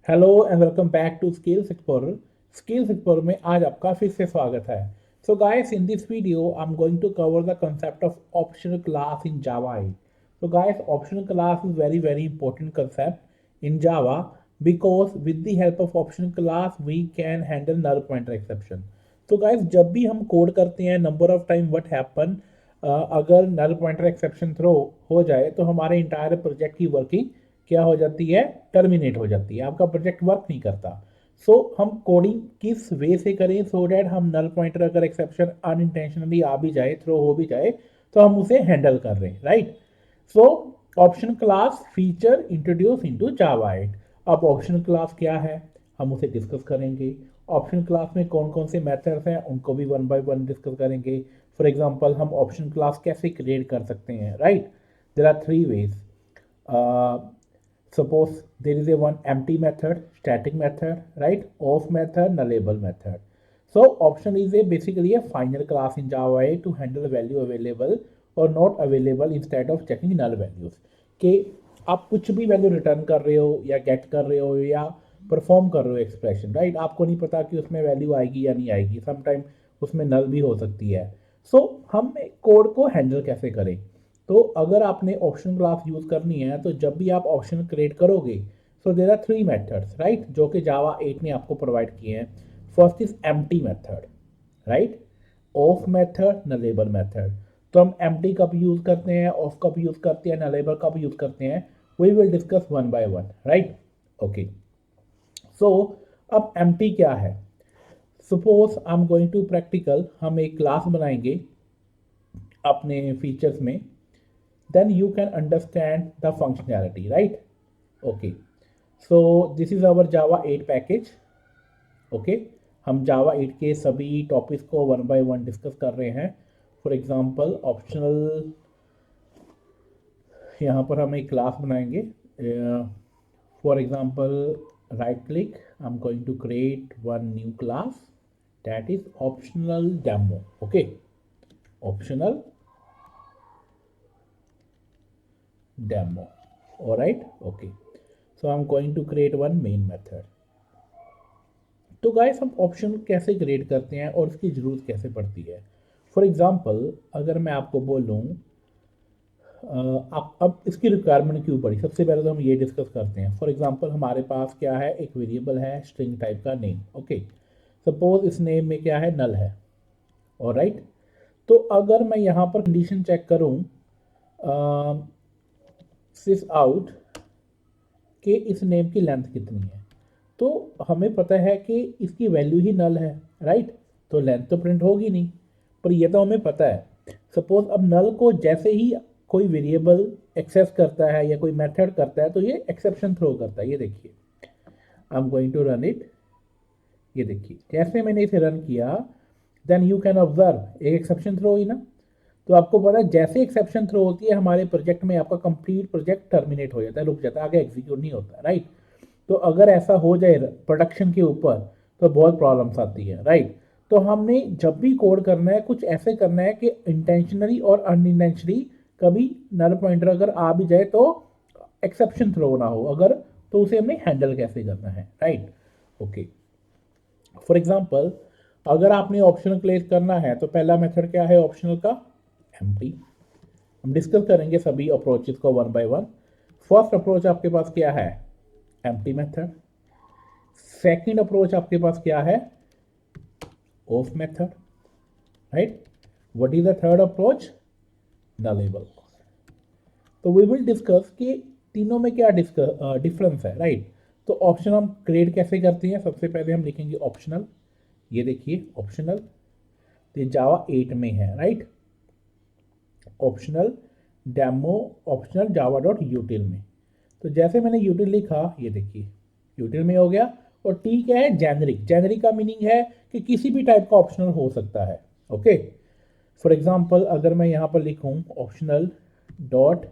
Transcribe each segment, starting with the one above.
Hello and welcome back to skills explorer. Skills explorer में आज आपका फिर से स्वागत है। So guys, in this video I am going to cover the concept of optional class in Java 8. So guys, optional class is very important concept in Java because with the help of optional class we can handle null pointer exception. तो guys, जब भी हम code करते हैं number of time what happen, अगर null pointer exception throw हो जाए तो हमारे इंटायर प्रोजेक्ट की वर्किंग क्या हो जाती है, टर्मिनेट हो जाती है, आपका प्रोजेक्ट वर्क नहीं करता। सो हम कोडिंग किस वे से करें सो डैट हम नल पॉइंटर अगर एक्सेप्शन अनइंटेंशनली आ भी जाए, थ्रो हो भी जाए, तो हम उसे हैंडल कर रहे हैं, right. So option class feature introduce into Java 8। अब ऑप्शन क्लास क्या है हम उसे डिस्कस करेंगे। ऑप्शन क्लास में कौन कौन से मेथड्स हैं उनको भी वन बाय वन डिस्कस करेंगे। फॉर एग्जांपल हम ऑप्शन क्लास कैसे क्रिएट कर सकते हैं, right. There are three ways. Suppose there is a one empty method, static method, right? Off method, nullable method. So option is basically a final class in Java 8 to handle value available or not available instead of checking null values. कि आप कुछ भी value return कर रहे हो या gate कर रहे हो या परफॉर्म कर रहे हो एक्सप्रेशन, राइट। आपको नहीं पता कि उसमें वैल्यू आएगी या नहीं आएगी, समटाइम उसमें नल भी हो सकती है। सो हम कोड को हैंडल कैसे करें। तो अगर आपने ऑप्शन क्लास यूज करनी है तो जब भी आप ऑप्शन क्रिएट करोगे, so there are three methods, right, जो कि जावा 8 ने आपको प्रोवाइड किए हैं। First is empty method, right. Of method, nullable method. तो हम एम्प्टी कब यूज करते हैं, ऑफ कब यूज करते हैं, नलेबल कब यूज करते हैं, we will discuss one by one, right. Okay. So अब एम्प्टी क्या है। Suppose I am going to practical, हम एक क्लास बनाएंगे अपने फीचर्स में, then you can understand the functionality, right? Okay, so this is our java 8 package. Okay, हम java 8 के सभी टॉपिक्स को वन बाय वन डिस्कस कर रहे हैं। फॉर एग्जांपल ऑप्शनल, यहाँ पर हम एक क्लास बनाएंगे। For example right click, I am going to create one new class that is optional demo. Okay, optional demo. All right, okay, so I'm going to create one main method. तो guys, हम option कैसे create करते हैं और इसकी ज़रूरत कैसे पड़ती है। फॉर एग्जांपल अगर मैं आपको बोलूँ, आप अब इसकी रिक्वायरमेंट क्यों पड़ी, सबसे पहले तो हम ये डिस्कस करते हैं। फॉर एग्जांपल हमारे पास क्या है, एक वेरिएबल है स्ट्रिंग टाइप का नेम। ओके, सपोज इस नेम में क्या है, नल है। और राइट, तो अगर मैं यहाँ पर कंडीशन चेक करूँ सिस आउट कि इस नेम की लेंथ कितनी है, तो हमें पता है कि इसकी वैल्यू ही नल है, राइट। तो लेंथ तो प्रिंट होगी नहीं, पर यह तो हमें पता है। सपोज अब नल को जैसे ही कोई वेरिएबल एक्सेस करता है या कोई मेथड करता है तो ये एक्सेप्शन थ्रो करता है। ये देखिए, I am going to run it. ये देखिए, जैसे मैंने इसे रन किया, देन यू कैन ऑब्जर्व एक एक्सेप्शन थ्रो हुई ना। तो आपको पता है जैसे एक्सेप्शन थ्रो होती है हमारे प्रोजेक्ट में, आपका कंप्लीट प्रोजेक्ट टर्मिनेट हो जाता है, रुक जाता है, आगे एग्जीक्यूट नहीं होता, राइट। तो अगर ऐसा हो जाए प्रोडक्शन के ऊपर तो बहुत प्रॉब्लम्स आती है, राइट। तो हमने जब भी कोड करना है कुछ ऐसे करना है कि इंटेंशनली और अनइंटेंशनली कभी नल पॉइंटर अगर आ भी जाए तो एक्सेप्शन थ्रो ना हो, अगर तो उसे हमें हैंडल कैसे करना है, राइट। ओके, फॉर एग्जाम्पल अगर आपने ऑप्शनल क्लेस करना है तो पहला मेथड क्या है ऑप्शनल का, एम्प्टी। हम डिस्कस करेंगे सभी अप्रोचेस को one by one. First approach आपके पास क्या है, एम्प्टी मेथड। सेकंड अप्रोच आपके पास क्या है, of method, right. What is the third approach, nullable. तो वी विल डिस्कस कि तीनों में क्या डिफरेंस है, राइट। तो ऑप्शन हम क्रिएट कैसे करते हैं, सबसे पहले हम लिखेंगे ऑप्शनल। ये देखिए ऑप्शनल, तो जावा 8 में है, right. Optional demo, optional Java dot यूटिल में। तो जैसे मैंने यूटिल लिखा, ये देखिए यूटिल में हो गया। और टी क्या है, जेनरिक। जेनरिक का मीनिंग है कि किसी भी टाइप का ऑप्शनल हो सकता है। ओके, फॉर एग्जांपल अगर मैं यहाँ पर लिखूँ ऑप्शनल डॉट,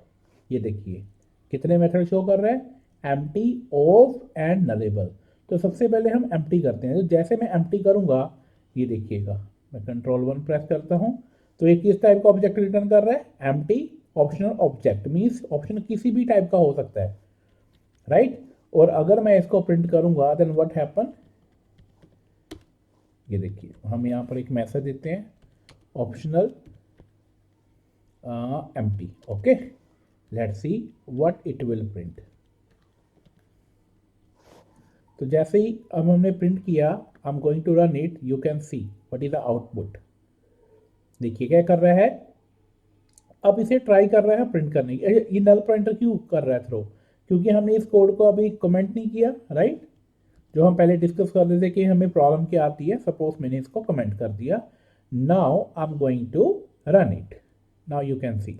ये देखिए कितने मेथड शो कर रहे हैं, एम्प्टी, ऑफ एंड नलेबल। तो सबसे पहले हम एम्प्टी करते हैं। तो जैसे मैं एम्प्टी करूँगा, ये देखिएगा मैं कंट्रोल 1 प्रेस करता हूँ, तो एक किस टाइप का ऑब्जेक्ट रिटर्न कर रहा है, empty optional object. Means option किसी भी टाइप का हो सकता है, राइट। और अगर मैं इसको प्रिंट करूंगा देन व्हाट हैपन, ये देखिए हम यहाँ पर एक मैसेज देते हैं optional empty. Okay, let's see what it will print. तो जैसे ही अब हमने प्रिंट किया, I am going to run it, you can see what is the output. देखिए क्या कर रहा है, अब इसे ट्राई कर रहा है प्रिंट करने की। ये नल पॉइंटर क्यों कर रहा है थ्रो, क्योंकि हमने इस कोड को अभी कमेंट नहीं किया, राइट। जो हम पहले डिस्कस कर रहे थे कि हमें प्रॉब्लम क्या आती है, सपोज मैंने इसको कमेंट कर दिया। Now I am going to run it, now you can see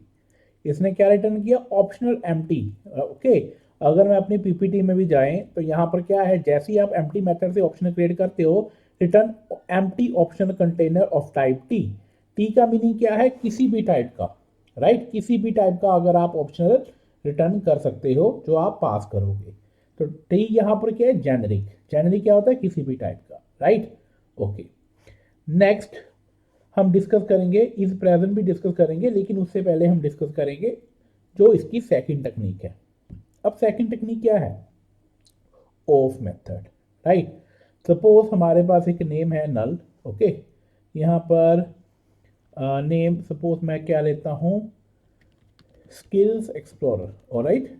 इसने क्या रिटर्न किया, ऑप्शनल एम्प्टी। ओके, अगर मैं अपनी पीपीटी में भी जाएं तो यहाँ पर क्या है, जैसे ही आप एम्प्टी मेथड से ऑप्शन क्रिएट करते हो, return empty optional container of type T. T का मीनिंग क्या है, किसी भी टाइप का, राइट, किसी भी टाइप का अगर आप ऑप्शनल रिटर्न कर सकते हो जो आप पास करोगे। तो टी यहाँ पर क्या है, जेनरिक। जेनरिक क्या होता है, किसी भी टाइप का, राइट। ओके, नेक्स्ट हम डिस्कस करेंगे, इस प्रेजेंट भी डिस्कस करेंगे, लेकिन उससे पहले हम डिस्कस करेंगे जो इसकी सेकंड टेक्निक है। अब सेकंड टेक्निक क्या है, ऑफ मेथड, राइट। सपोज हमारे पास एक नेम है नल। ओके, यहाँ पर नेम सपोज मैं क्या लेता हूँ, स्किल्स एक्सप्लोरर, ऑलराइट।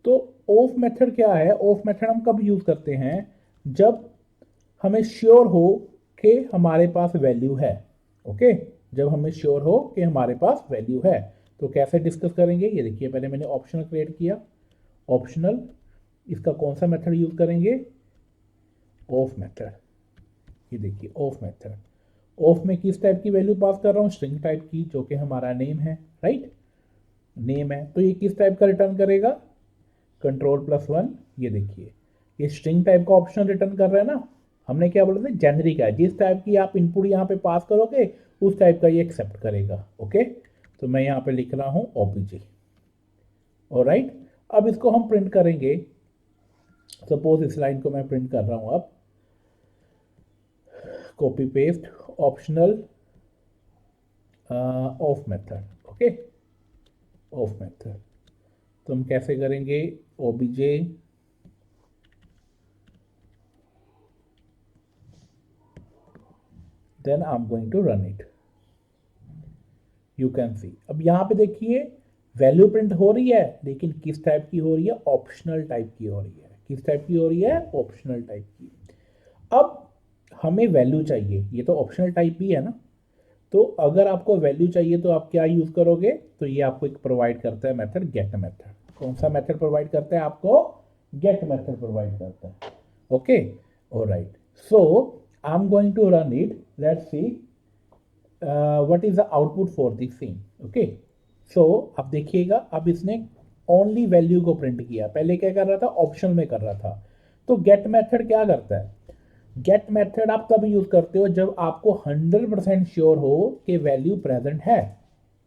तो ऑफ मेथड क्या है, ऑफ मेथड हम कब यूज करते हैं, जब हमें श्योर हो कि हमारे पास वैल्यू है। ओके, जब हमें श्योर हो कि हमारे पास वैल्यू है। तो कैसे डिस्कस करेंगे, ये देखिए पहले मैंने ऑप्शनल क्रिएट किया। ऑप्शनल, इसका कौन सा मेथड यूज करेंगे, ऑफ मेथड। ये देखिए ऑफ मेथड, ऑफ में किस टाइप की वैल्यू पास कर रहा हूँ, स्ट्रिंग टाइप की, जो कि हमारा नेम है, राइट। नेम है तो ये किस टाइप का रिटर्न करेगा, कंट्रोल+1। ये देखिए ये स्ट्रिंग टाइप का ऑप्शन रिटर्न कर रहा है ना। हमने क्या बोला था, जेनरिक है, जिस टाइप की आप इनपुट यहाँ पे पास करोगे उस टाइप का ये एक्सेप्ट करेगा। ओके, तो मैं यहाँ पे लिख रहा हूँ ओबीजे, ऑलराइट। अब इसको हम प्रिंट करेंगे, सपोज इस लाइन को मैं प्रिंट कर रहा हूँ। अब copy paste optional of method. Okay, of method तो हम कैसे करेंगे, OBJ then I am going to run it, you can see. अब यहाँ पे देखिए वैल्यू प्रिंट हो रही है, लेकिन किस टाइप की हो रही है, ऑप्शनल टाइप की हो रही है। किस टाइप की हो रही है, ऑप्शनल टाइप की। अब हमें वैल्यू चाहिए, ये तो ऑप्शनल टाइप भी है ना। तो अगर आपको वैल्यू चाहिए तो आप क्या यूज करोगे, तो ये आपको एक प्रोवाइड करता है मेथड, गेट मेथड। कौन सा मेथड प्रोवाइड करता है आपको, गेट मेथड प्रोवाइड करता है। Okay, alright, so I am going to run it, let's see what is the output for this scene. Okay, so अब देखिएगा, अब इसने ओनली वैल्यू को प्रिंट किया। पहले क्या कर रहा था, ऑप्शनल में कर रहा था। तो गेट मेथड क्या करता है, गेट मेथड आप तब यूज करते हो जब आपको 100% श्योर हो कि वैल्यू प्रेजेंट है।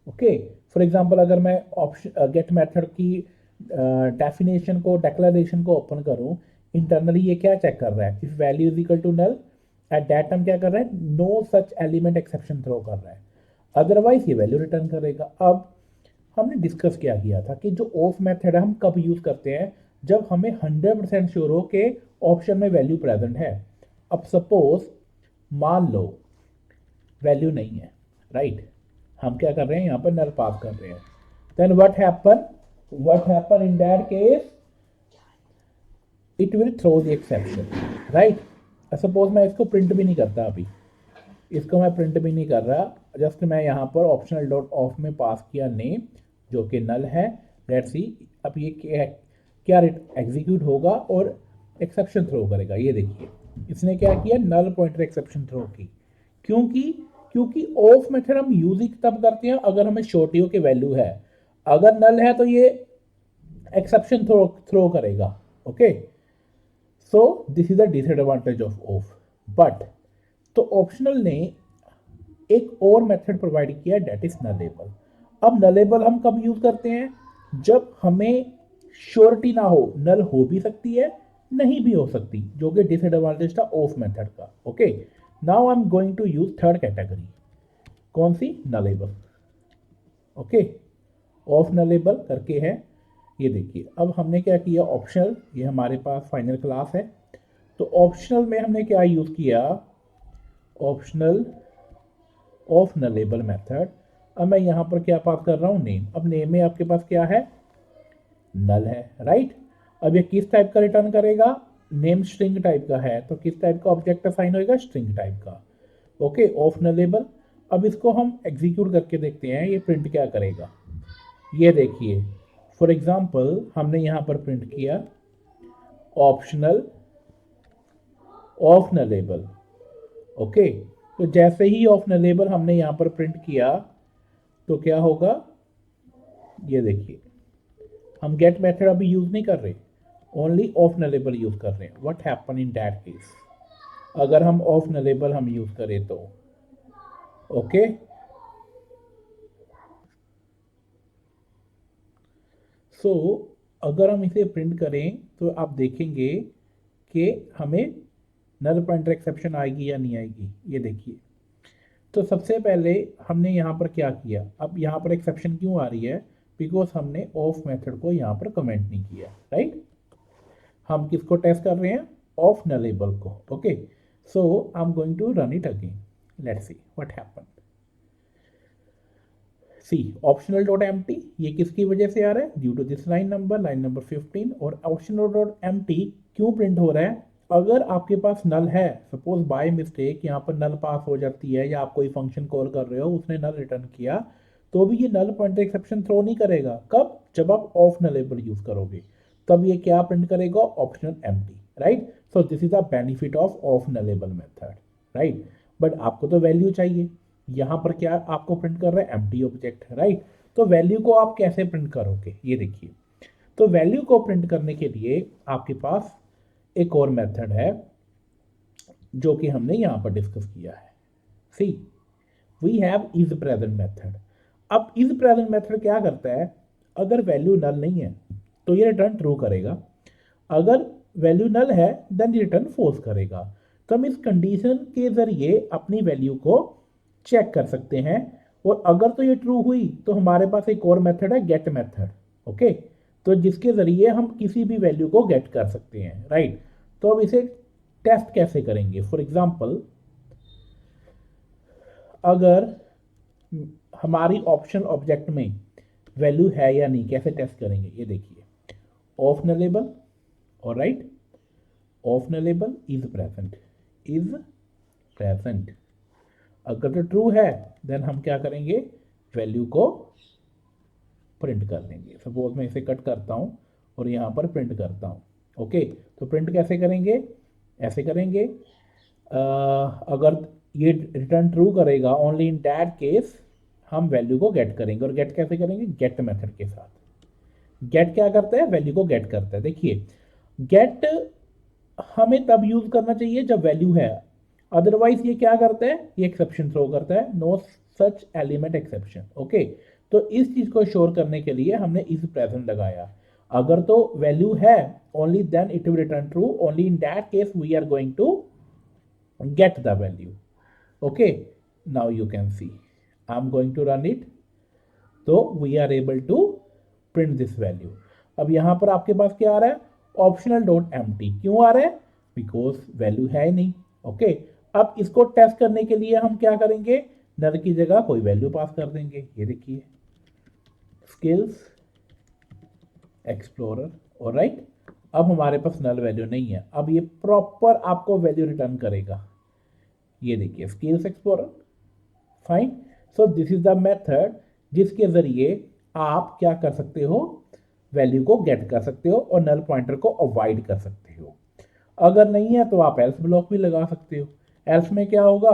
ओके, फॉर एग्जांपल अगर मैं ऑप्शन गेट मेथड की डेफिनेशन को, डिक्लेरेशन को ओपन करूं, इंटरनली ये क्या चेक कर रहा है, if value is equal to null at that time क्या कर रहा है, no such element exception throw कर रहा है, अदरवाइज ये वैल्यू रिटर्न करेगा। अब हमने डिस्कस क्या किया था कि जो ऑफ मेथड है हम कब यूज करते हैं, जब हमें 100% श्योर हो कि ऑप्शन में वैल्यू प्रेजेंट है। अब सपोज मान लो वैल्यू नहीं है, राइट, हम क्या कर रहे हैं, यहाँ पर नल पास कर रहे हैं। Then what happen in that case, it will throw the exception, right. Suppose मैं इसको प्रिंट भी नहीं करता, अभी इसको मैं प्रिंट भी नहीं कर रहा, जस्ट मैं यहाँ पर ऑप्शनल डॉट ऑफ में पास किया नेम जो कि नल है। लेट्स सी अब ये क्या एग्जीक्यूट होगा और एक्सेप्शन थ्रो करेगा। ये देखिए इसने क्या किया, नल पॉइंटर एक्सेप्शन थ्रो की। क्योंकि क्योंकि ऑफ मेथड हम यूज ही तब करते हैं अगर हमें श्योरिटी हो कि वैल्यू है। अगर नल है तो ये एक्सेप्शन थ्रो करेगा। Okay, so this is the disadvantage of of. But तो ऑप्शनल ने एक और मेथड प्रोवाइड किया, डेट इज नलेबल। अब नलेबल हम कब यूज करते हैं, जब हमें श्योरिटी ना हो, नल हो भी सकती है नहीं भी हो सकती, जो कि डिसएडवांटेज था ऑफ मेथड का। Okay, now I am going to use third category, कौन सी, नलेबल। ओके, ऑफ नलेबल करके है, ये देखिए अब हमने क्या किया, ऑप्शनल, ये हमारे पास फाइनल क्लास है, तो ऑप्शनल में हमने क्या यूज़ किया, ऑप्शनल ऑफ नलेबल मेथड। अब मैं यहाँ पर क्या पास कर रहा हूँ, नेम। अब नेम में आपके पास क्या है, नल है, राइट। अब ये किस टाइप का रिटर्न करेगा, नेम स्ट्रिंग टाइप का है, तो किस टाइप का ऑब्जेक्ट असाइन होएगा, स्ट्रिंग टाइप का। Okay, of nullable. अब इसको हम एग्जीक्यूट करके देखते हैं ये प्रिंट क्या करेगा। ये देखिए, फॉर एग्जांपल हमने यहाँ पर प्रिंट किया ऑप्शनल ऑफ नलेबल। ओके, तो जैसे ही ऑफ नलेबल हमने यहाँ पर प्रिंट किया तो क्या होगा, ये देखिए हम गेट मेथड अभी यूज नहीं कर रहे, ओनली ऑफ नलेबल यूज कर रहे हैं। What happen in that case, अगर हम ऑफ नलेबल हम यूज करें तो, ओके। सो अगर हम इसे प्रिंट करें तो आप देखेंगे कि हमें नल पॉइंटर एक्सेप्शन आएगी या नहीं आएगी। ये देखिए, तो सबसे पहले हमने यहाँ पर क्या किया, अब यहाँ पर एक्सेप्शन क्यों आ रही है, बिकॉज हमने ऑफ मेथड को यहाँ पर कमेंट नहीं किया, राइट। हम किसको टेस्ट कर रहे हैं, ऑफ नलेबल को। Okay, so I am going to run it again, let's see what happen. See optional dot empty, ये किसकी वजह से आ रहा है, due to this line number 15। और ऑप्शनल डॉट एम टी क्यों प्रिंट हो रहा है, अगर आपके पास नल है, सपोज बाय मिस्टेक यहाँ पर नल पास हो जाती है या आप कोई फंक्शन कॉल कर रहे हो उसने नल रिटर्न किया, तो भी ये नल पॉइंटर एक्सेप्शन थ्रो नहीं करेगा। कब, जब आप ऑफ नलेबल यूज करोगे, तब ये क्या प्रिंट करेगा, optional empty, right. So this is the benefit of nullable method, right. But आपको तो वैल्यू चाहिए, यहाँ पर क्या आपको प्रिंट कर रहा है, एम्प्टी ऑब्जेक्ट, राइट। तो वैल्यू को आप कैसे प्रिंट करोगे, ये देखिए। तो वैल्यू को प्रिंट करने के लिए आपके पास एक और मेथड है जो कि हमने यहाँ पर डिस्कस किया है। See we have is present method. अब इज प्रेजेंट मेथड क्या करता है, अगर वैल्यू नल नहीं है तो ये रिटर्न ट्रू करेगा, अगर वैल्यू नल है देन रिटर्न फॉल्स करेगा। तो हम इस कंडीशन के जरिए अपनी वैल्यू को चेक कर सकते हैं, और अगर तो ये ट्रू हुई तो हमारे पास एक और मेथड है, गेट मेथड। ओके, तो जिसके जरिए हम किसी भी वैल्यू को गेट कर सकते हैं, राइट। तो अब इसे टेस्ट कैसे करेंगे, फॉर एग्जांपल अगर हमारी ऑप्शन ऑब्जेक्ट में वैल्यू है या नहीं, कैसे टेस्ट करेंगे, ये देखिए। ऑफ नलेबल, और right, of nullable is present, is present. अगर तो ट्रू है देन हम क्या करेंगे, वैल्यू को प्रिंट कर देंगे। सपोज मैं इसे कट करता हूँ और यहाँ पर प्रिंट करता हूँ। ओके, तो प्रिंट कैसे करेंगे, ऐसे करेंगे। अगर ये रिटर्न ट्रू करेगा, ओनली इन दैट केस हम वैल्यू को गेट करेंगे। और गेट कैसे करेंगे, गेट मेथड के साथ। गेट क्या करता है, वैल्यू को गेट करता है। देखिए, गेट हमें तब यूज करना चाहिए जब वैल्यू है, अदरवाइज ये क्या करता है, ये एक्सेप्शन थ्रो करता है, no such element exception. Okay, तो इस चीज को श्योर करने के लिए हमने इज प्रेजेंट लगाया। अगर तो वैल्यू है, only then it will return true, only in that case we are going to get the value. Okay, now you can see I am going to run it, तो we are able to print this value. अब यहां पर आपके पास क्या आ रहा है, optional dot empty. क्यों आ रहा है, बिकॉज वैल्यू है ही नहीं। ओके, अब इसको टेस्ट करने के लिए हम क्या करेंगे, नल की जगह कोई वैल्यू पास कर देंगे। ये देखिए, स्किल्स एक्सप्लोरर, और राइट। अब हमारे पास नल वैल्यू नहीं है, अब ये प्रॉपर आपको वैल्यू रिटर्न करेगा। ये देखिए, skills explorer, fine. So this is the method जिसके जरिए आप क्या कर सकते हो, वैल्यू को गेट कर सकते हो और नल पॉइंटर को अवॉइड कर सकते हो। अगर नहीं है तो आप एल्स ब्लॉक भी लगा सकते हो। एल्स में क्या होगा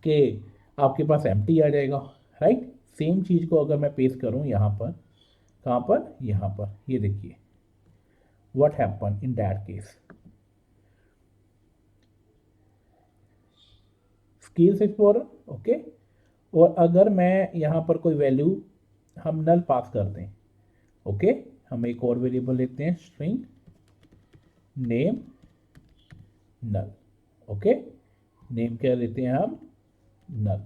कि आपके पास एम्प्टी आ जाएगा, राइट। सेम चीज को अगर मैं पेस्ट करूं यहां पर, कहां पर, यहां पर, ये देखिए what happen in that case, skills explorer. Okay, और अगर मैं यहां पर कोई वैल्यू हम नल पास कर दें, ओके, हम एक और वेरिएबल लेते हैं, स्ट्रिंग नेम नल। ओके, नेम क्या लेते हैं हम, नल।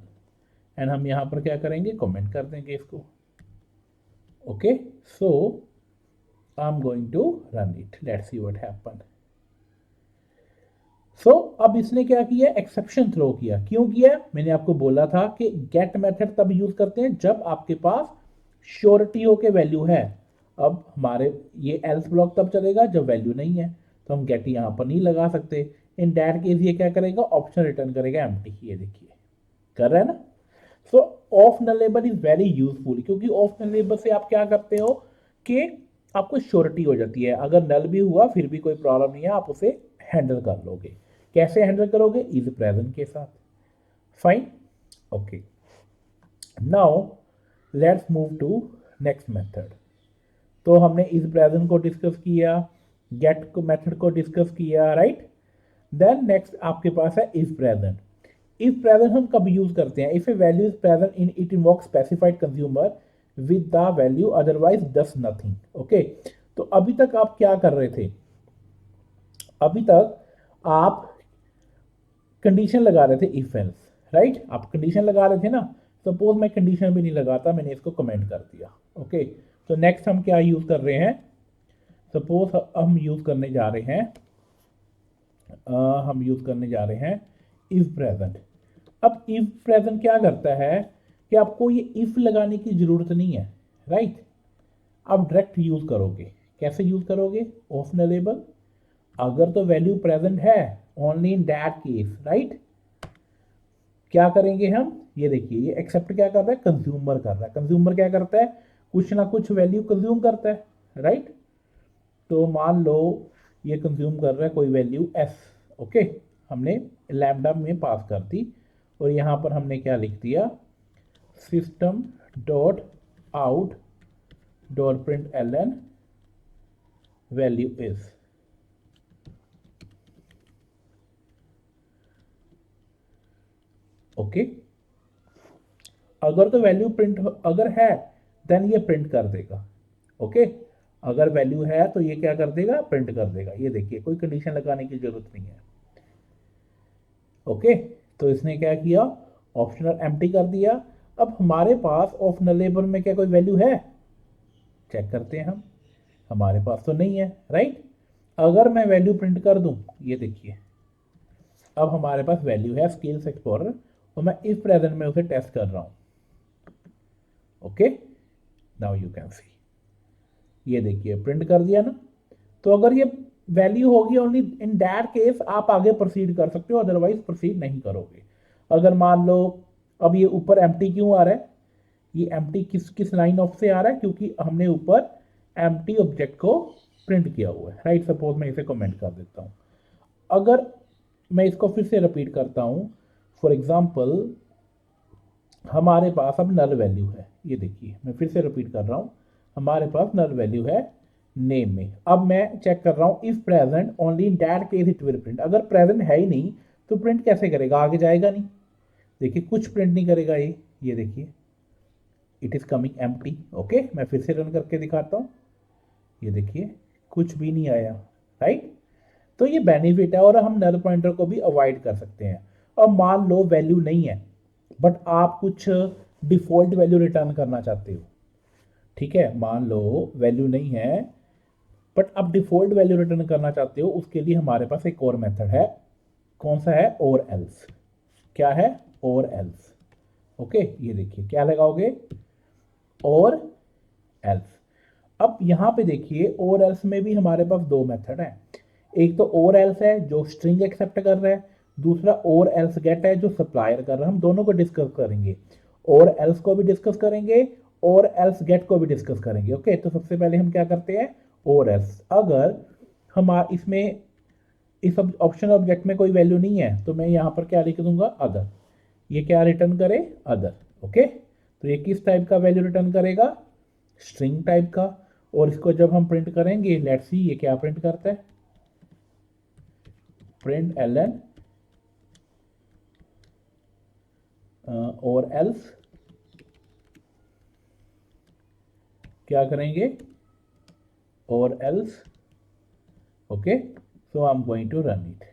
एंड हम यहां पर क्या करेंगे, कमेंट कर देंगे इसको। Okay, so I'm going to run it. Let's see what happened. अब इसने क्या किया, एक्सेप्शन थ्रो किया। क्यों किया, मैंने आपको बोला था कि गेट मेथड तब यूज करते हैं जब आपके पास श्योरिटी हो के वैल्यू है। अब हमारे ये एल्स ब्लॉक तब चलेगा जब वैल्यू नहीं है, तो हम गेट यहां पर नहीं लगा सकते। इन दैट केस ये क्या करेगा, ऑप्शन रिटर्न करेगा एम्प्टी। ये देखिए कर रहा है ना। सो of nullable is very useful, क्योंकि ऑफ नलेबल से आप क्या करते हो कि आपको श्योरिटी हो जाती है, अगर नल भी हुआ फिर भी कोई प्रॉब्लम नहीं है, आप उसे हैंडल कर लोगे। कैसे हैंडल करोगे, इज प्रेजेंट के साथ। Fine, okay. Now let's move to next method. तो हमने इज प्रेजेंट को डिस्कस किया, गेट को मेथड को डिस्कस किया, राइट। देन नेक्स्ट आपके पास है इज प्रेजेंट। इफ प्रेजेंट हम कब यूज करते हैं, if a value is present in it invoke specified consumer with the value otherwise does nothing. Okay, तो अभी तक आप क्या कर रहे थे, अभी तक आप कंडीशन लगा रहे थे इफ एल्स, राइट। आप कंडीशन लगा रहे थे ना। सपोज मैं कंडीशन भी नहीं लगाता, मैंने इसको कमेंट कर दिया। ओके, तो नेक्स्ट हम क्या यूज कर रहे हैं, सपोज हम यूज करने जा रहे हैं हम यूज करने जा रहे हैं इफ प्रेजेंट। अब इफ प्रेजेंट क्या करता है कि आपको ये इफ लगाने की जरूरत नहीं है, राइट। आप डायरेक्ट यूज करोगे। कैसे यूज करोगे, ऑफ नलेबल, अगर तो वैल्यू प्रेजेंट है only in that case, right. क्या करेंगे हम, ये देखिए ये एक्सेप्ट क्या कर रहा है, कंज्यूमर कर रहा है। कंज्यूमर क्या करता है, कुछ ना कुछ वैल्यू कंज्यूम करता है, राइट। तो मान लो ये कंज्यूम कर रहा है कोई वैल्यू एस। ओके, हमने लैम्डा में पास कर दी, और यहाँ पर हमने क्या लिख दिया, system dot out dot print L N value is. Okay, अगर तो वैल्यू प्रिंट अगर है देन ये प्रिंट कर देगा। ओके, अगर वैल्यू है तो ये क्या कर देगा, प्रिंट कर देगा। ये देखिए कोई कंडीशन लगाने की जरूरत नहीं है। ओके, तो इसने क्या किया, ऑप्शनल एम्प्टी कर दिया। अब हमारे पास ऑफ नलेबल में क्या कोई वैल्यू है, चेक करते हैं हम, हमारे पास तो नहीं है, राइट। अगर मैं वैल्यू प्रिंट कर दूं, ये देखिए अब हमारे पास वैल्यू है स्केल्स एक्सप्लोरर, और मैं इफ प्रेजेंट में उसे टेस्ट कर रहा हूं। ओके, नाउ यू कैन सी, ये देखिए प्रिंट कर दिया ना। तो अगर ये वैल्यू होगी ओनली इन दैट केस आप आगे प्रोसीड कर सकते हो, अदरवाइज प्रोसीड नहीं करोगे। अगर मान लो अब ये ऊपर एम्प्टी क्यों आ रहा है, ये एम्प्टी किस किस लाइन ऑफ से आ रहा है, क्योंकि हमने ऊपर एम्प्टी ऑब्जेक्ट को प्रिंट किया हुआ है, राइट। सपोज मैं इसे कमेंट कर देता हूँ। अगर मैं इसको फिर से रिपीट करता हूँ, फॉर एग्जाम्पल हमारे पास अब नल वैल्यू है, ये देखिए मैं फिर से रिपीट कर रहा हूँ, हमारे पास नल वैल्यू है नेम में। अब मैं चेक कर रहा हूँ if present only in that case it will print. अगर प्रेजेंट है ही नहीं तो प्रिंट कैसे करेगा, आगे जाएगा नहीं। देखिए कुछ प्रिंट नहीं करेगा ये देखिए it is coming empty. Okay, मैं फिर से रन करके दिखाता हूँ, ये देखिए कुछ भी नहीं आया, राइट। तो ये बेनिफिट है, और हम नल पॉइंटर को भी अवॉइड कर सकते हैं। अब मान लो वैल्यू नहीं है बट आप कुछ डिफॉल्ट वैल्यू रिटर्न करना चाहते हो, ठीक है। मान लो वैल्यू नहीं है बट आप डिफॉल्ट वैल्यू रिटर्न करना चाहते हो, उसके लिए हमारे पास एक और मेथड है। कौन सा है, और एल्स। क्या है, और एल्स। ओके, ये देखिए क्या लगाओगे, और एल्स। अब यहां पे देखिए और एल्स में भी हमारे पास दो मेथड हैं। एक तो और एल्स है जो स्ट्रिंग एक्सेप्ट कर रहा है, दूसरा और एल्स गेट है जो सप्लायर कर रहा है। हम दोनों को डिस्कस करेंगे, और एल्स को भी डिस्कस करेंगे और एल्स गेट को भी डिस्कस करेंगे। ओके, तो सबसे पहले हम क्या करते हैं, और एल्स। अगर हम इसमें इस ऑप्शन ऑब्जेक्ट में कोई वैल्यू नहीं है तो मैं यहाँ पर क्या लिख दूंगा, अदर। ये क्या रिटर्न करे, अदर। ओके, तो ये किस टाइप का वैल्यू रिटर्न करेगा, स्ट्रिंग टाइप का। और इसको जब हम प्रिंट करेंगे, लेट्स सी ये क्या प्रिंट करता है, प्रिंट एल एन और एल्स क्या करेंगे, और else. Okay, so I am going to run it.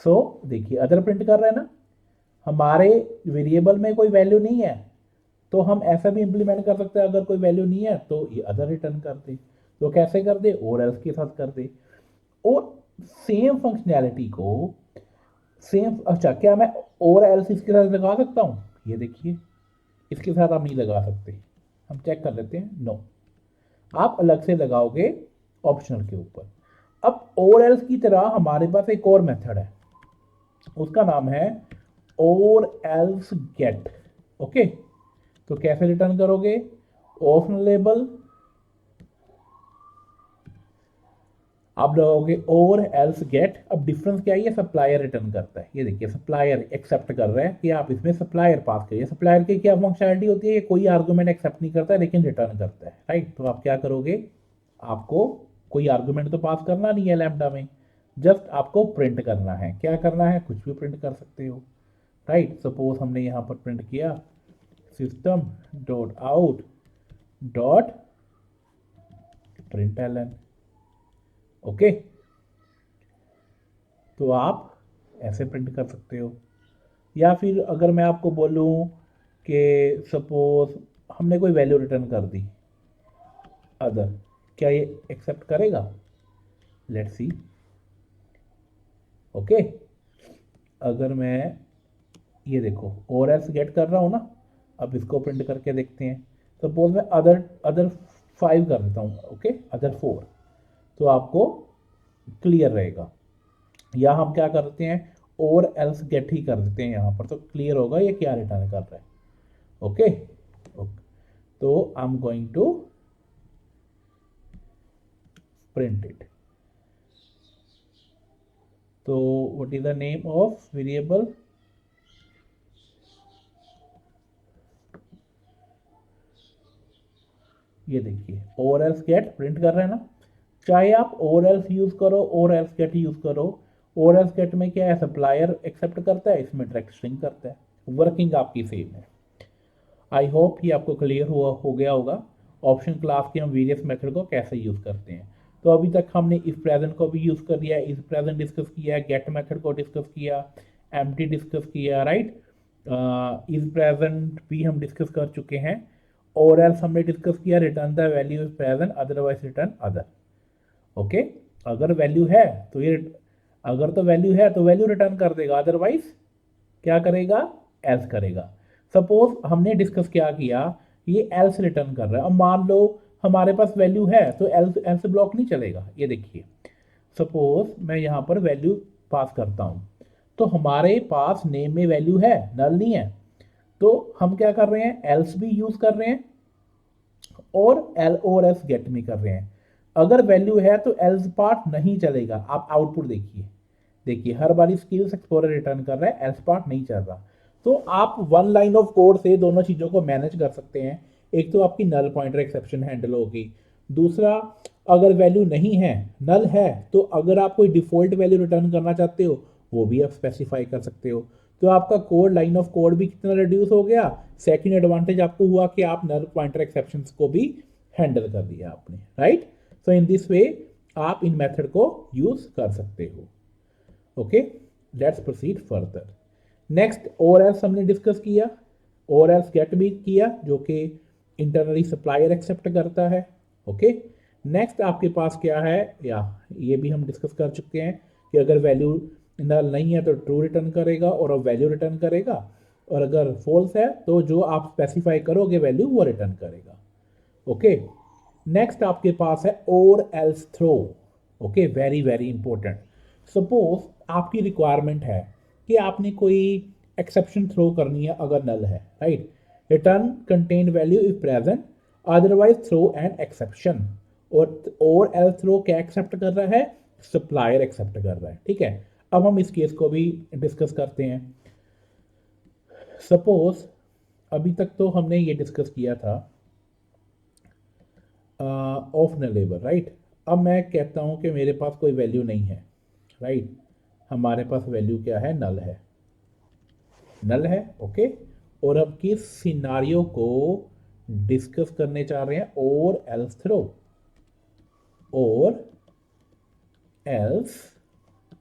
So देखिए अदर प्रिंट कर रहा है ना, हमारे वेरिएबल में कोई वैल्यू नहीं है तो हम ऐसा भी इम्प्लीमेंट कर सकते हैं, अगर कोई वैल्यू नहीं है तो ये अदर रिटर्न कर दे। तो कैसे कर दे, और एल्स के साथ कर दे। और सेम फंक्शनैलिटी को सेम, अच्छा क्या मैं और एल्स इसके साथ लगा सकता हूँ? ये देखिए, इसके साथ आप नहीं लगा सकते। हम चेक कर लेते हैं, नो, आप अलग से लगाओगे ऑप्शनल के ऊपर। अब और एल्स की तरह हमारे पास एक और मेथड है, उसका नाम है और एल्स गेट। ओके, तो कैसे रिटर्न करोगे, ऑप्शनल लेबल, आप लगाओगे और एल्स गेट। अब डिफरेंस क्या है, ये सप्लायर रिटर्न करता है। ये देखिए, सप्लायर एक्सेप्ट कर रहा है कि आप इसमें सप्लायर पास करिए। सप्लायर की क्या फंक्शनलिटी होती है, ये कोई आर्गुमेंट एक्सेप्ट नहीं करता है लेकिन रिटर्न करता है, राइट। तो आप क्या करोगे, आपको कोई आर्गुमेंट तो पास करना नहीं है लैम्बडा में, जस्ट आपको प्रिंट करना है। क्या करना है, कुछ भी प्रिंट कर सकते हो, राइट। सपोज हमने यहाँ पर प्रिंट किया system dot out dot print L N. Okay, तो आप ऐसे प्रिंट कर सकते हो। या फिर अगर मैं आपको बोलूँ कि सपोज हमने कोई वैल्यू रिटर्न कर दी अदर, क्या ये एक्सेप्ट करेगा? Let's see. ओके, अगर मैं ये देखो और एल्स गेट कर रहा हूँ ना, अब इसको प्रिंट करके देखते हैं। सपोज मैं अदर अदर 5 कर देता हूँ, ओके, अदर 4, तो आपको क्लियर रहेगा। या हम क्या करते हैं, और एल्स गेट ही कर देते हैं यहाँ पर, तो क्लियर होगा ये क्या रिटर्न कर रहा है। ओके, तो I am going to print it. तो what is the name of variable, ये देखिए और एल्स गेट प्रिंट कर रहे हैं ना। चाहे आप और एल्स यूज करो और एल्स गेट यूज करो, और एल्स गेट में क्या है, सप्लायर एक्सेप्ट करता है, इसमें डायरेक्ट स्ट्रिंग करता है, वर्किंग आपकी सेम है। आई होप ये आपको क्लियर हुआ हो गया होगा ऑप्शन क्लास के हम वेरियस मेथड को कैसे यूज़ करते हैं। तो अभी तक हमने इस प्रेजेंट को भी यूज़ कर लिया, इस प्रेजेंट डिस्कस किया, गेट मेथड को डिस्कस किया, एम्प्टी डिस्कस किया, राइट। इस प्रेजेंट भी हम डिस्कस कर चुके हैं, और एल्स हमने डिस्कस किया, return the value is present otherwise return other. Okay, अगर वैल्यू है तो ये, अगर तो वैल्यू है तो वैल्यू रिटर्न कर देगा, अदरवाइज क्या करेगा, एल्स करेगा। सपोज हमने डिस्कस क्या किया, ये एल्स रिटर्न कर रहा है। अब मान लो हमारे पास वैल्यू है तो एल्स एल्स ब्लॉक नहीं चलेगा। ये देखिए, सपोज मैं यहाँ पर वैल्यू पास करता हूँ, तो हमारे पास नेम में वैल्यू है, नल नहीं है, तो हम क्या कर रहे हैं, एल्स भी यूज कर रहे हैं और एल और एल्स गेट में कर रहे हैं। अगर वैल्यू है तो एल्स पार्ट नहीं चलेगा। आप आउटपुट देखिए, देखिए हर बार स्किल्स एक्सप्लोरर रिटर्न कर रहा है, एल्स पार्ट नहीं चल रहा। तो आप वन लाइन ऑफ कोड से दोनों चीज़ों को मैनेज कर सकते हैं। एक तो आपकी नल पॉइंटर एक्सेप्शन हैंडल होगी, दूसरा अगर वैल्यू नहीं है, नल है, तो अगर आप कोई डिफॉल्ट वैल्यू रिटर्न करना चाहते हो वो भी आप स्पेसिफाई कर सकते हो। तो आपका कोड, लाइन ऑफ कोड भी कितना रिड्यूस हो गया। सेकंड एडवांटेज आपको हुआ कि आप नल पॉइंटर एक्सेप्शंस को भी हैंडल कर दिया आपने, right. So in this way आप इन मेथड को यूज कर सकते हो। Okay, let's proceed further. Next और एल्स हमने डिस्कस किया, और एल्स गेट भी किया, जो कि इंटरनली सप्लायर एक्सेप्ट करता है। ओके, नेक्स्ट आपके पास क्या है, या ये भी हम डिस्कस कर चुके हैं कि अगर वैल्यू नल नहीं है तो ट्रू रिटर्न करेगा और अब वैल्यू रिटर्न करेगा, और अगर फॉल्स है तो जो आप स्पेसिफाई करोगे वैल्यू वो रिटर्न करेगा। ओके, नेक्स्ट आपके पास है और else throw. Okay, very very important. Suppose आपकी रिक्वायरमेंट है कि आपने कोई एक्सेप्शन थ्रो करनी है, अगर नल है, right. Return contain value if present, otherwise throw an exception. और एल थ्रो क्या एक्सेप्ट कर रहा है, सप्लायर एक्सेप्ट कर रहा है, ठीक है। अब हम इस केस को भी डिस्कस करते हैं। सपोज अभी तक तो हमने ये डिस्कस किया था ऑफ नलेबल, राइट। अब मैं कहता हूँ कि मेरे पास कोई वैल्यू नहीं है, राइट। हमारे पास वैल्यू क्या है, नल है, नल है। ओके, और अब किस सिनारियो को डिस्कस करने चाह रहे हैं, और एल्स थ्रो, और एल्स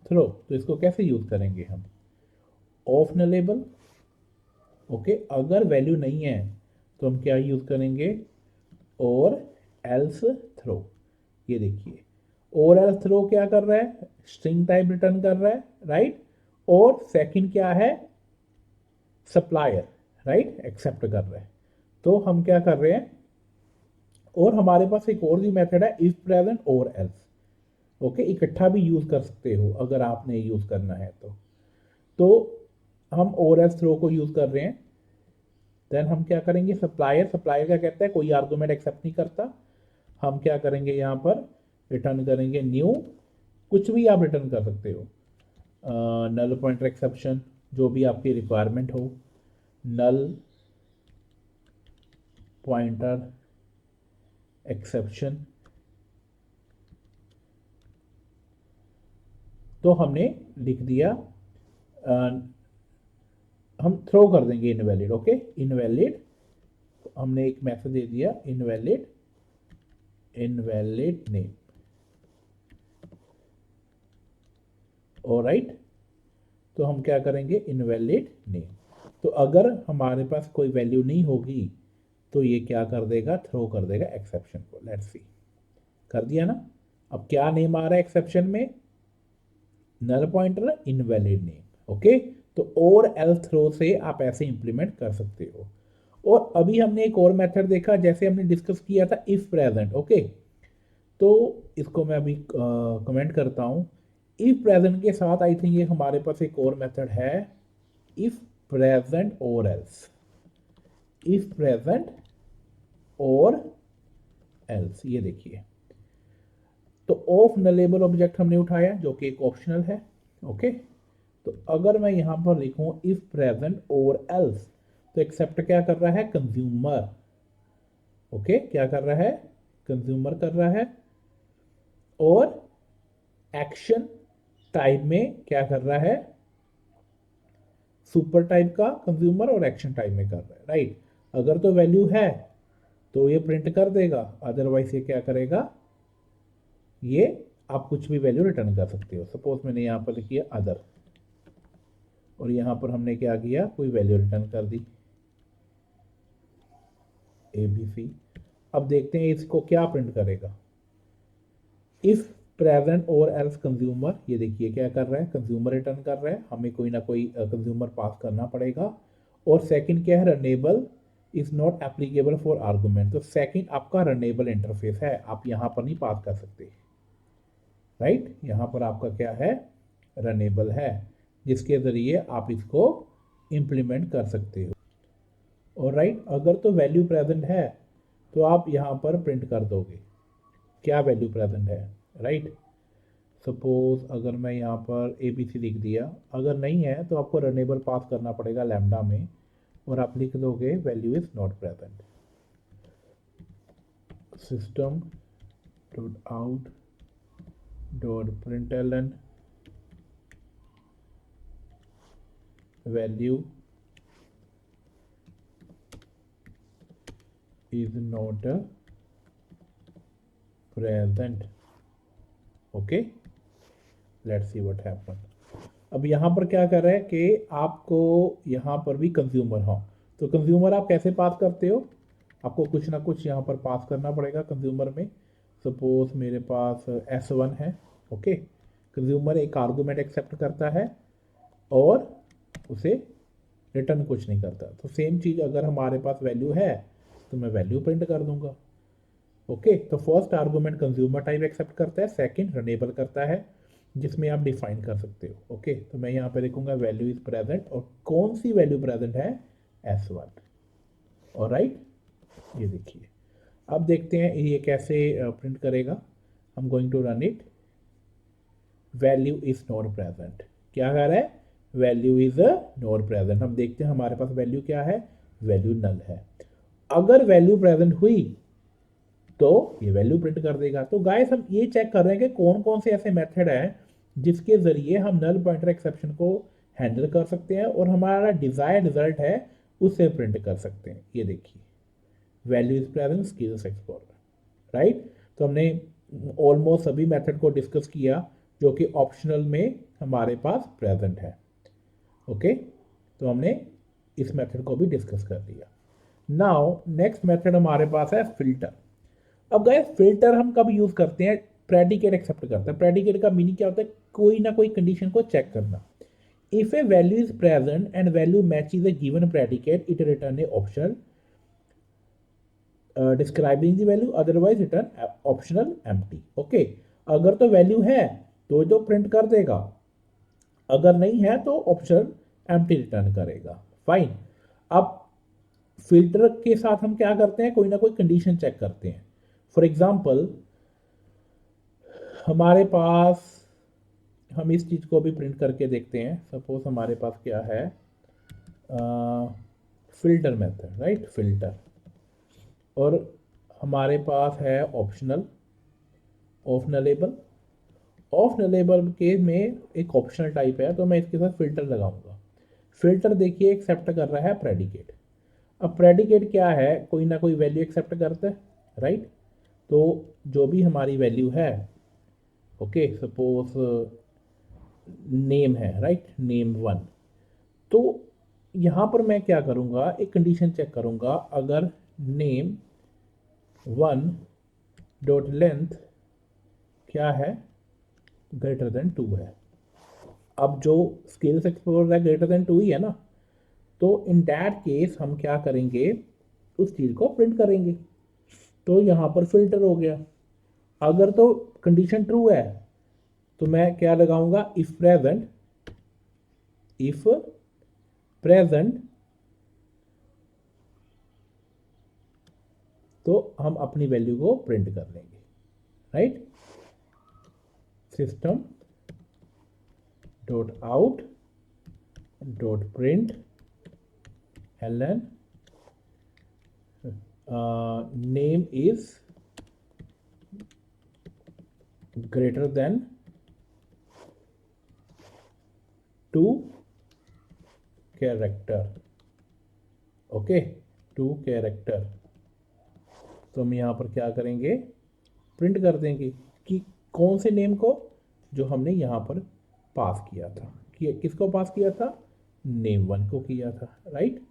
थ्रो। तो इसको कैसे यूज करेंगे हम, ऑफ नलेबल। ओके, अगर वैल्यू नहीं है तो हम क्या यूज़ करेंगे, और एल्स थ्रो। ये देखिए, और एल्स थ्रो क्या कर रहा है, स्ट्रिंग टाइप रिटर्न कर रहा है, राइट। और सेकंड क्या है, सप्लायर, राइट, एक्सेप्ट कर रहा है। तो हम क्या कर रहे हैं, और हमारे पास एक और भी मेथड है, इफ प्रेजेंट और एल्स। ओके, इकट्ठा भी यूज़ कर सकते हो अगर आपने यूज़ करना है तो हम और एल्स थ्रो को यूज़ कर रहे हैं। देन हम क्या करेंगे, सप्लायर, सप्लायर क्या कहता है, कोई आर्गूमेंट एक्सेप्ट नहीं करता। हम क्या करेंगे, यहाँ पर रिटर्न करेंगे न्यू, कुछ भी आप रिटर्न कर सकते हो, नल पॉइंटर एक्सेप्शन, जो भी आपकी रिक्वायरमेंट हो, नल पॉइंटर एक्सेप्शन। तो हमने लिख दिया, हम थ्रो कर देंगे इनवैलिड। ओके, इनवैलिड, हमने एक मैसेज दे दिया, इनवैलिड, इनवैलिड नेम। ऑलराइट, तो हम क्या करेंगे, इनवैलिड नेम। तो अगर हमारे पास कोई वैल्यू नहीं होगी तो ये क्या कर देगा, थ्रो कर देगा एक्सेप्शन को। लेट्स सी, कर दिया ना। अब क्या नेम आ रहा है एक्सेप्शन में, null pointer invalid name. Okay, तो और एल थ्रो से आप ऐसे इंप्लीमेंट कर सकते हो। और अभी हमने एक और मेथड देखा, जैसे हमने डिस्कस किया था इफ प्रेजेंट। ओके, तो इसको मैं अभी कमेंट करता हूँ। इफ प्रेजेंट के साथ आई थिंक ये हमारे पास एक और मेथड है, इफ प्रेजेंट और एल्स। इफ प्रेजेंट और एल्स, ये देखिए, तो ऑफ नलेबल ऑब्जेक्ट हमने उठाया जो कि एक ऑप्शनल है। ओके, तो अगर मैं यहां पर लिखूं इफ प्रेजेंट और एल्स, तो एक्सेप्ट क्या कर रहा है, कंज्यूमर। ओके, क्या कर रहा है, कंज्यूमर कर रहा है। और एक्शन टाइप में क्या कर रहा है, सुपर टाइप का कंज्यूमर, और एक्शन टाइप में कर रहा है, राइट। अगर तो वैल्यू है तो ये प्रिंट कर देगा, अदरवाइज ये क्या करेगा, ये आप कुछ भी वैल्यू रिटर्न कर सकते हो। सपोज मैंने यहाँ पर लिखी है अदर, और यहाँ पर हमने क्या किया, कोई वैल्यू रिटर्न कर दी, ABC। अब देखते हैं इसको क्या प्रिंट करेगा, इफ प्रेजेंट और एल्स कंज्यूमर। ये देखिए क्या कर रहा है, कंज्यूमर रिटर्न कर रहा है, हमें कोई ना कोई कंज्यूमर पास करना पड़ेगा। और सेकंड क्या है, runnable is not applicable for argument. तो सेकंड आपका रनेबल इंटरफेस है, आप यहाँ पर नहीं पास कर सकते, राइट। यहाँ पर आपका क्या है, रनेबल है, जिसके ज़रिए आप इसको इम्प्लीमेंट कर सकते हो। और राइट, अगर तो वैल्यू प्रेजेंट है तो आप यहाँ पर प्रिंट कर दोगे क्या वैल्यू प्रेजेंट है, राइट। सपोज अगर मैं यहाँ पर ABC लिख दिया, अगर नहीं है तो आपको रनेबल पास करना पड़ेगा लैम्डा में, और आप लिख दोगे value is not present. System dot out dot println value is not present. Okay, let's see what happen. अब यहाँ पर क्या कर रहा है कि आपको यहाँ पर भी कंज्यूमर हो, तो कंज्यूमर आप कैसे पास करते हो, आपको कुछ ना कुछ यहाँ पर पास करना पड़ेगा कंज्यूमर में। सपोज मेरे पास S1 है। ओके, कंज्यूमर एक आर्गूमेंट एक्सेप्ट करता है और उसे रिटर्न कुछ नहीं करता। तो सेम चीज़ अगर हमारे पास वैल्यू है तो मैं वैल्यू प्रिंट कर दूंगा। ओके, तो first argument consumer type accept करता है, सेकंड रनेबल करता है, जिसमें आप डिफाइन कर सकते हो। ओके, तो मैं यहाँ पे लिखूंगा वैल्यू इज प्रेजेंट, और कौन सी वैल्यू प्रेजेंट है, S1। और राइट, ये देखिए, अब देखते हैं ये कैसे प्रिंट करेगा। हम going to run it, value is not present. क्या कह रहा है, वैल्यू इज नॉट प्रेजेंट। हम देखते हैं हमारे पास वैल्यू क्या है, वैल्यू नल है। अगर वैल्यू प्रेजेंट हुई तो ये वैल्यू प्रिंट कर देगा। तो गाइस हम ये चेक कर रहे हैं कि कौन कौन से ऐसे मेथड हैं जिसके ज़रिए हम नल पॉइंटर एक्सेप्शन को हैंडल कर सकते हैं और हमारा डिज़ायर्ड रिजल्ट है उसे प्रिंट कर सकते हैं। ये देखिए, value is present skills explorer, right. तो हमने ऑलमोस्ट सभी मेथड को डिस्कस किया जो कि ऑप्शनल में हमारे पास प्रेजेंट है। ओके, तो हमने इस मेथड को भी डिस्कस कर लिया। नाउ नेक्स्ट मेथड हमारे पास है फिल्टर। अब गाइस फिल्टर हम कब यूज करते हैं, प्रेडिकेट एक्सेप्ट करते हैं। प्रेडिकेट का मीनिंग क्या होता है, कोई ना कोई कंडीशन को चेक करना। If a value is present and value matches A given predicate it return A option describing the value, otherwise return optional empty. Okay, अगर तो वैल्यू है तो प्रिंट कर देगा, अगर नहीं है तो ऑप्शनल एम्प्टी रिटर्न करेगा। फाइन। अब फिल्टर के साथ हम क्या करते हैं, कोई ना कोई कंडीशन चेक करते हैं। फॉर एग्जाम्पल हमारे पास, हम इस चीज़ को भी प्रिंट करके देखते हैं। सपोज हमारे पास क्या है, फिल्टर मेथड, राइट, फिल्टर, और हमारे पास है ऑप्शनल, ऑप्शनलेबल। ऑप्शनलेबल के में एक ऑप्शनल टाइप है, तो मैं इसके साथ फिल्टर लगाऊंगा। फिल्टर देखिए एक्सेप्ट कर रहा है प्रेडिकेट। अब प्रेडिकेट क्या है, कोई ना कोई वैल्यू एक्सेप्ट करता है, राइट। तो जो भी हमारी वैल्यू है, ओके, सपोज नेम है, राइट, नेम 1। तो यहाँ पर मैं क्या करूँगा, एक कंडीशन चेक करूँगा, अगर नेम 1 डॉट लेंथ क्या है, ग्रेटर देन 2 है। अब जो स्किल्स एक्सप्लोर है ग्रेटर देन 2 ही है ना, तो इन दैट केस हम क्या करेंगे, उस चीज़ को प्रिंट करेंगे। तो यहाँ पर फिल्टर हो गया। अगर तो कंडीशन ट्रू है तो मैं क्या लगाऊंगा, इफ प्रेजेंट, इफ प्रेजेंट, तो हम अपनी वैल्यू को प्रिंट कर लेंगे, right. System dot out dot print ln name is greater than 2 character, okay, 2 character. तो हम यहाँ पर क्या करेंगे, प्रिंट कर देंगे कि कौन से नेम को, जो हमने यहाँ पर पास किया था, कि किसको पास किया था, नेम 1 को किया था, राइट,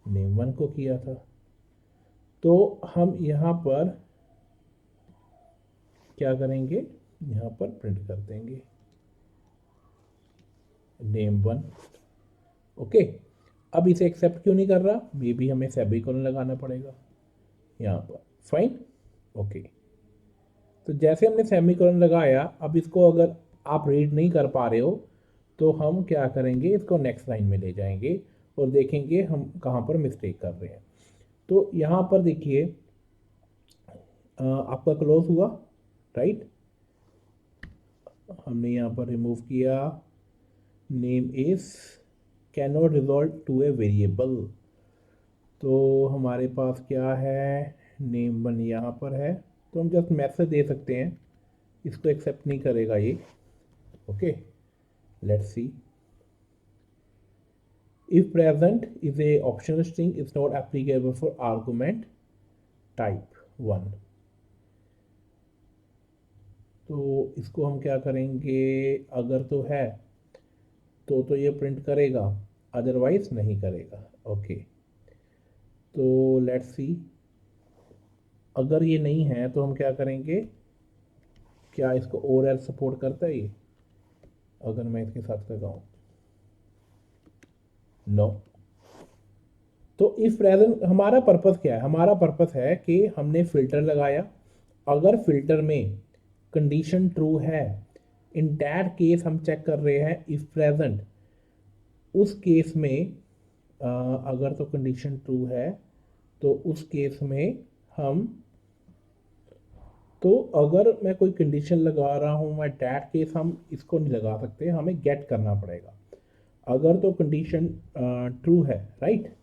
नेम 1 को किया था। तो हम यहाँ पर क्या करेंगे, यहाँ पर प्रिंट कर देंगे नेम 1, ओके। अब इसे एक्सेप्ट क्यों नहीं कर रहा, मे बी हमें सेमीकोलन लगाना पड़ेगा यहाँ पर। Fine, okay. तो जैसे हमने सेमीकोलन लगाया, अब इसको अगर आप रीड नहीं कर पा रहे हो तो हम क्या करेंगे, इसको नेक्स्ट लाइन में ले जाएंगे और देखेंगे हम कहाँ पर मिस्टेक कर रहे हैं। तो यहाँ पर देखिए आपका क्लोज हुआ, राइट, हमने यहाँ पर रिमूव किया name is can not resolve to a variable. तो हमारे पास क्या है, नेम 1 यहाँ पर है, तो हम जस्ट मैसेज दे सकते हैं, इसको एक्सेप्ट नहीं करेगा ये, okay. Let's C, if present is a optional string is not applicable for argument type 1। तो इसको हम क्या करेंगे, अगर तो है तो ये प्रिंट करेगा, अदरवाइज नहीं करेगा, ओके। तो लेट्स सी, अगर ये नहीं है तो हम क्या करेंगे, क्या इसको और एल सपोर्ट करता है ये, अगर मैं इसके साथ लगाऊं, नो। तो इफ प्रेजेंट हमारा पर्पस क्या है, हमारा पर्पस है कि हमने फिल्टर लगाया, अगर फिल्टर में कंडीशन ट्रू है, इन दैट केस हम चेक कर रहे हैं इफ प्रेजेंट। उस केस में अगर तो कंडीशन ट्रू है तो उस केस में हम, तो अगर मैं कोई कंडीशन लगा रहा हूँ मैं, दैट केस हम इसको नहीं लगा सकते, हमें गेट करना पड़ेगा। अगर तो कंडीशन ट्रू है, राइट,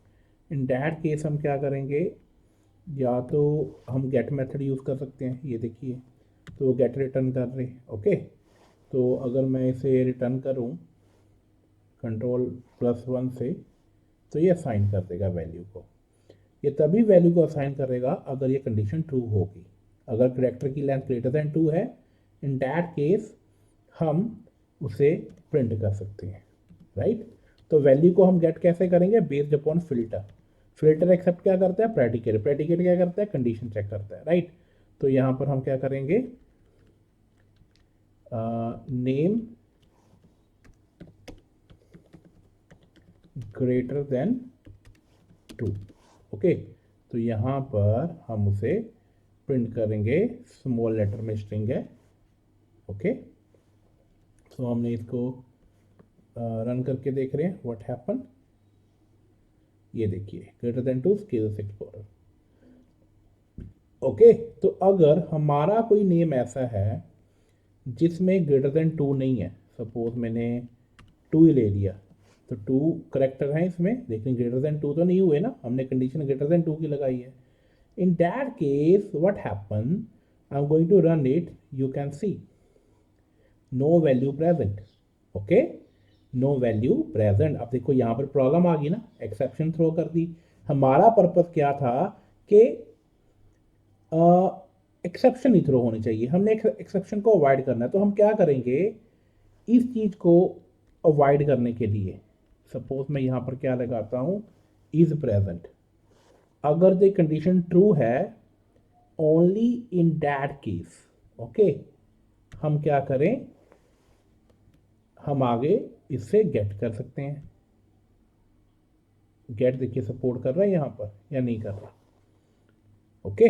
इन दैट केस हम क्या करेंगे, या तो हम गेट मेथड यूज़ कर सकते हैं, ये देखिए, तो गेट रिटर्न कर रहे, ओके। तो अगर मैं इसे रिटर्न करूं कंट्रोल+1 से, तो ये असाइन कर देगा वैल्यू को। ये तभी वैल्यू को असाइन करेगा अगर ये कंडीशन ट्रू होगी। अगर करेक्टर की लेंथ ग्रेटर देन 2 है, इन दैट केस हम उसे प्रिंट कर सकते हैं, राइट। तो वैल्यू को हम गेट कैसे करेंगे, based upon filter. Filter accept क्या करता है, प्रेडिकेट, प्रेडिकेट क्या करता है, कंडीशन चेक करता है, राइट। तो यहाँ पर हम क्या करेंगे, नेम ग्रेटर देन 2, ओके। तो यहाँ पर हम उसे प्रिंट करेंगे, स्मॉल लेटर में स्ट्रिंग है, ओके। तो हमने इसको रन करके देख रहे हैं व्हाट हैपन। ये देखिए greater than 2 scale explorer, okay. तो अगर हमारा कोई नेम ऐसा है जिसमें ग्रेटर देन 2 नहीं है, सपोज मैंने 2 ही ले लिया, तो 2 करेक्टर हैं इसमें, लेकिन ग्रेटर देन 2 तो नहीं हुए ना, हमने कंडीशन ग्रेटर देन 2 की लगाई है। In that case what happen, I am going to run it, you can see no value present, okay, no value present. अब देखो यहाँ पर प्रॉब्लम आ गई ना, एक्सेप्शन थ्रो कर दी। हमारा पर्पस क्या था कि एक्सेप्शन नहीं थ्रो होनी चाहिए, हमने एक्सेप्शन को अवॉइड करना है। तो हम क्या करेंगे, इस चीज़ को अवॉइड करने के लिए सपोज मैं यहाँ पर क्या लगाता हूँ, इज प्रेजेंट। अगर द कंडीशन ट्रू है, only in that case, okay, हम क्या करें, हम आगे इससे गेट कर सकते हैं। गेट देखिए सपोर्ट कर रहा है यहाँ पर या नहीं कर रहा, ओके।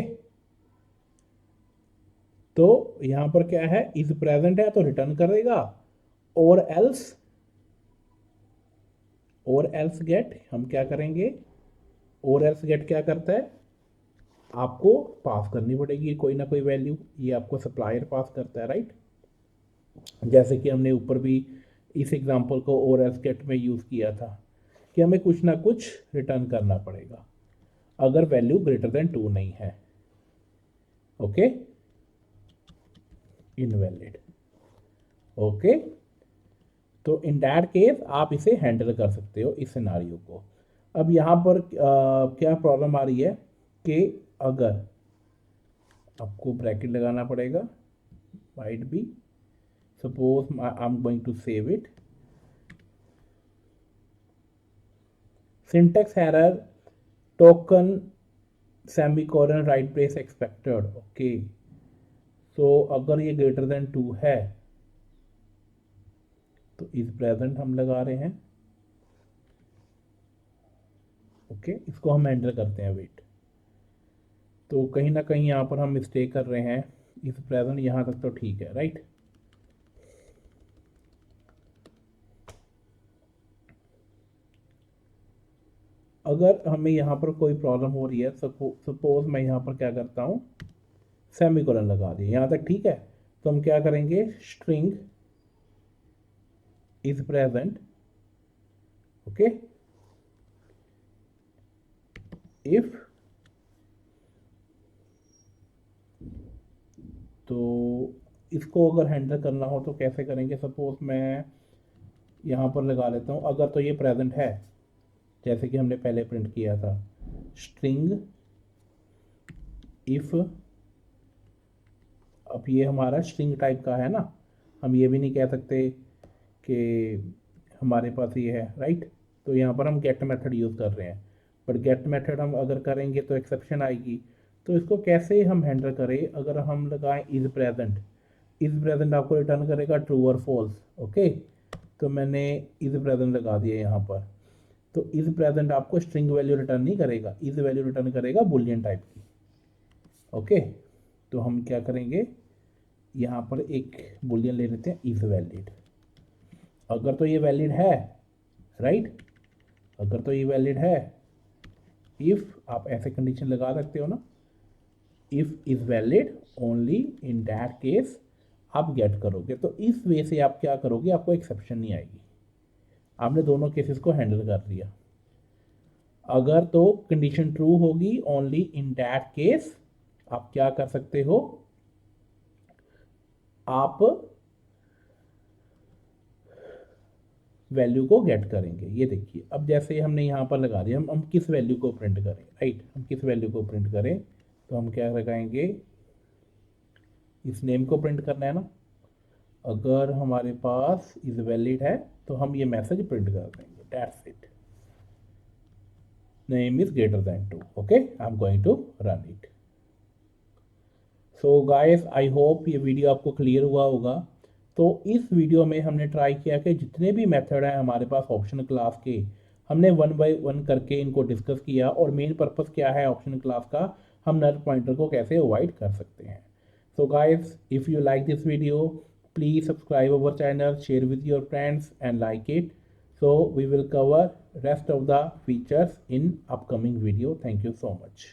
तो यहाँ पर क्या है, इज प्रेजेंट है तो रिटर्न करेगा, और एल्स गेट हम क्या करेंगे, और एल्स गेट क्या करता है, आपको पास करनी पड़ेगी कोई ना कोई वैल्यू, ये आपको सप्लायर पास करता है, राइट। जैसे कि हमने ऊपर भी इस एग्जांपल को और एल्स गेट में यूज़ किया था कि हमें कुछ ना कुछ रिटर्न करना पड़ेगा अगर वैल्यू ग्रेटर देन 2 नहीं है, ओके, इनवैलिड, ओके। तो इन दैट केस आप इसे हैंडल कर सकते हो इस सिनारियो को। अब यहाँ पर क्या प्रॉब्लम आ रही है कि अगर आपको ब्रैकेट लगाना पड़ेगा, might be, suppose I am going to save it, syntax error, token semicolon right brace expected, okay. तो अगर ये ग्रेटर देन 2 है तो इज प्रेजेंट हम लगा रहे हैं, ओके। इसको हम हैंडल करते हैं वेट। तो कहीं ना कहीं यहाँ पर हम मिस्टेक कर रहे हैं, इज प्रेजेंट यहाँ तक तो ठीक है, राइट। अगर हमें यहाँ पर कोई प्रॉब्लम हो रही है, सपोज मैं यहाँ पर क्या करता हूँ, सेमीकोलन लगा दिया, यहाँ तक ठीक है। तो हम क्या करेंगे, string is present, okay, if, तो इसको अगर हैंडल करना हो तो कैसे करेंगे, सपोज मैं यहाँ पर लगा लेता हूँ, अगर तो ये प्रेजेंट है जैसे कि हमने पहले प्रिंट किया था, स्ट्रिंग इफ, अब ये हमारा स्ट्रिंग टाइप का है ना, हम ये भी नहीं कह सकते कि हमारे पास ये है, राइट। तो यहाँ पर हम गेट मेथड यूज़ कर रहे हैं, बट गेट मेथड हम अगर करेंगे तो एक्सेप्शन आएगी। तो इसको कैसे हम हैंडल करें, अगर हम लगाएं इज प्रेजेंट, इज प्रेजेंट आपको रिटर्न करेगा ट्रू और फॉल्स, ओके। तो मैंने इज प्रेजेंट लगा दिया यहाँ पर, तो इज प्रेजेंट आपको स्ट्रिंग वैल्यू रिटर्न नहीं करेगा, इज वैल्यू रिटर्न करेगा बुलियन टाइप की, ओके। तो हम क्या करेंगे, यहाँ पर एक बुलियन ले लेते हैं, इज वैलिड। अगर तो ये वैलिड है, राइट, अगर तो ये वैलिड है, इफ आप ऐसे कंडीशन लगा सकते हो ना, if is valid only in that case आप गेट करोगे। तो इस वे से आप क्या करोगे, आपको एक्सेप्शन नहीं आएगी, आपने दोनों केसेस को हैंडल कर लिया। अगर तो कंडीशन ट्रू होगी, ओनली इन दैट केस आप क्या कर सकते हो, आप वैल्यू को गेट करेंगे। ये देखिए अब जैसे हमने यहाँ पर लगा दिया, हम किस वैल्यू को प्रिंट करें, राइट, हम किस वैल्यू को प्रिंट करें, तो हम क्या लगाएंगे, इस नेम को प्रिंट करना है ना। अगर हमारे पास इज वैलिड है तो हम ये मैसेज प्रिंट कर देंगे, that's it. name is greater than 2. Okay, I'm going to run it. So guys I hope ये वीडियो आपको क्लियर हुआ होगा। तो इस वीडियो में हमने ट्राई किया कि जितने भी मेथड हैं हमारे पास ऑप्शन क्लास के, हमने वन बाय वन करके इनको डिस्कस किया, और मेन पर्पस क्या है ऑप्शन क्लास का, हम नल पॉइंटर को कैसे अवॉइड कर सकते हैं। So guys if you like this video please subscribe our channel, share with your friends and like it. So we will cover rest of the features in upcoming video. Thank you so much.